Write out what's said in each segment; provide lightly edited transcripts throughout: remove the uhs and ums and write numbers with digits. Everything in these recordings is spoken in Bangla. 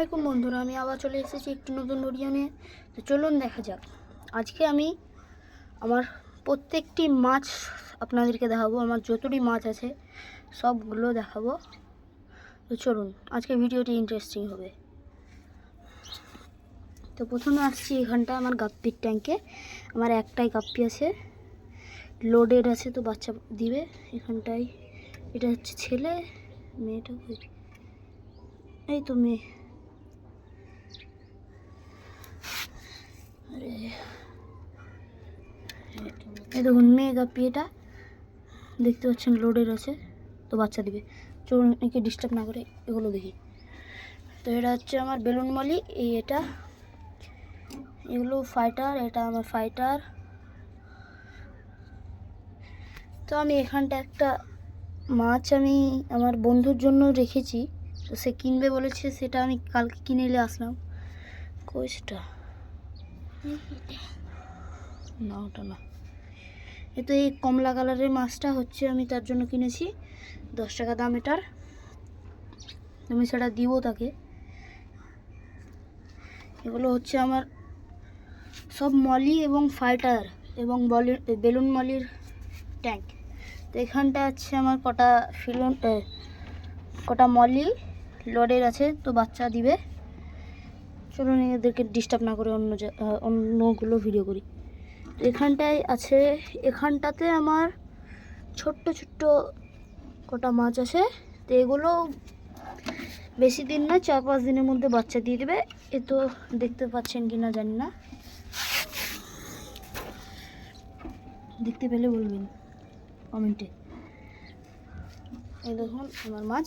আলাইকুম বন্ধুরা, আমি আবার চলে এসেছি একটি নতুন ভিডিও নিয়ে। তো চলুন দেখা যাক। আজকে আমি আমার প্রত্যেকটি মাছ আপনাদেরকে দেখাবো। আমার যতটি মাছ আছে সবগুলো দেখাবো। তো চলুন, আজকে ভিডিওটি ইন্টারেস্টিং হবে। তো প্রথমে আসছি এখানটা আমার গাপ্পির ট্যাঙ্কে। আমার একটাই গাপ্পি আছে, লোডেড আছে, তো বাচ্চা দিবে এখানটায়। এটা হচ্ছে ছেলে, মেয়েটা এই তো মেয়ে। এই দেখুন মেয়ে গাপ্পি, এটা দেখতে পাচ্ছেন লোডের আছে, তো বাচ্চা দিবে। চলুন একে ডিস্টার্ব না করে এগুলো দেখি। তো এটা হচ্ছে আমার বেলুন মলি, এটা এগুলো ফাইটার, এটা আমার ফাইটার। তো আমি এখানটা একটা মাছ আমি আমার বন্ধুর জন্য রেখেছি, তো সে কিনবে বলেছে, সেটা আমি কালকে কিনে নিয়ে আসলাম। কোষটা না, ওটা না। তো এই কমলা কালারের মাছটা হচ্ছে আমি তার জন্য কিনেছি, 10 টাকা দাম এটার। আমি সেটা দিব তাকে। এগুলো হচ্ছে আমার সব মলি এবং ফাইটার এবং বেলুন মলির ট্যাঙ্ক। তো এখানটা আছে আমার কটা মলি লোডের আছে, তো বাচ্চা দিবে। চলুন এদেরকে ডিস্টার্ব না করে অন্যগুলো ভিডিও করি। তো এখানটায় আছে, এখানটাতে আমার ছোট্ট ছোট্ট কটা মাছ আছে। তো এগুলো বেশি দিন না, 4-5 দিনের মধ্যে বাচ্চা দিয়ে দেবে। এ তো দেখতে পাচ্ছেন কি না জানি না, দেখতে পেলে বলবেন কমেন্টে। এই দেখুন আমার মাছ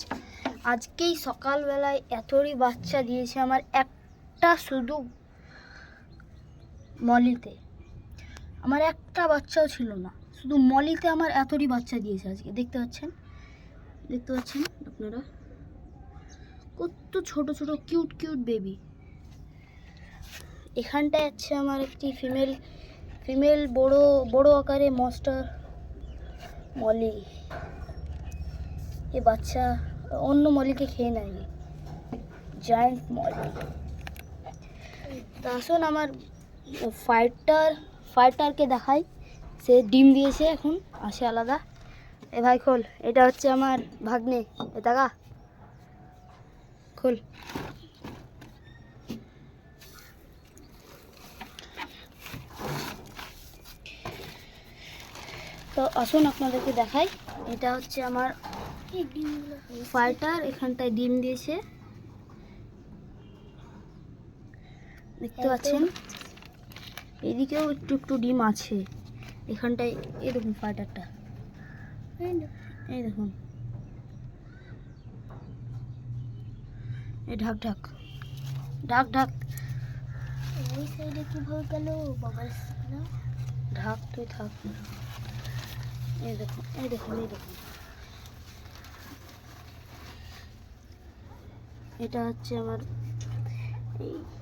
আজকেই সকালবেলায় এতই বাচ্চা দিয়েছে আমার, একটা শুধু মলিতে আমার একটা বাচ্চাও ছিল না, শুধু মলিতে আমার এতই বাচ্চা দিয়েছে আজকে। দেখতে পাচ্ছেন আপনারা, কত ছোট ছোট কিউট কিউট বেবি। এখানটায় আছে আমার একটি ফিমেল বড় আকারে মস্টার মলি। এ বাচ্চা অন্য মলিকে খেয়ে নেয়, জায়ান্ট মলি। তা আসুন আমার ফাইটারকে দেখাই। সে ডিম দিয়েছে, এখন আসে আলাদা। এ ভাই খোল, এটা হচ্ছে আমার ভাগ্নে, এ টাকা খোল। তো আসুন আপনাদেরকে দেখাই। এটা হচ্ছে আমার ফাইটার, এখানটায় ডিম দিয়েছে, দেখতে পাচ্ছেন। এদিকেও একটু একটু ডিম আছে এখানটায়। এই দেখুন ফাইটারটা, এই দেখুন, এই ঢাক ঢাক ঢাক ঢাক। ওই সাইডে কিভাবে গেল বাবা, ঢাক তুই থাক। এই দেখুন এই দেখুন এই দেখুন,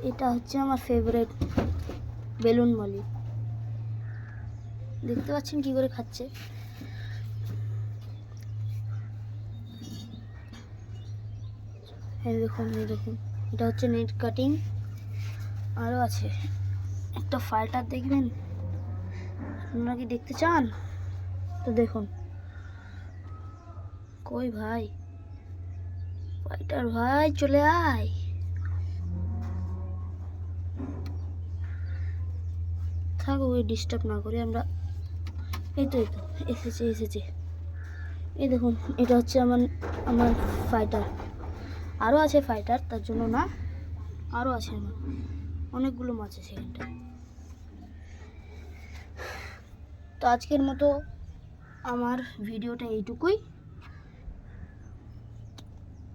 এটা হচ্ছে আমার ফেভারিট বেলুন মলি। দেখতে পাচ্ছেন কি করে খাচ্ছে। এই দেখুন এটা হচ্ছে নেট কাটিং। আরও আছে একটা ফাইটার, দেখবেন আপনারা কি দেখতে চান? তো দেখুন, কই ভাই ফাইটার ভাই, চলে আয়। থাক, ওই ডিস্টার্ব না করে আমরা। এই তো এসেছে। এই দেখুন, এটা হচ্ছে আমার ফাইটার। আরও আছে ফাইটার, তার জন্য না, আরও আছে আমার অনেকগুলো মাছ আছে এখানটা। তো আজকের মতো আমার ভিডিওটা এইটুকুই।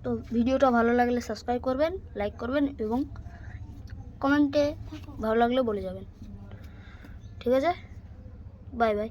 তো ভিডিওটা ভালো লাগলে সাবস্ক্রাইব করবেন, লাইক করবেন এবং কমেন্টে ভালো লাগলে বলে যাবেন। ঠিক আছে, বাই বাই।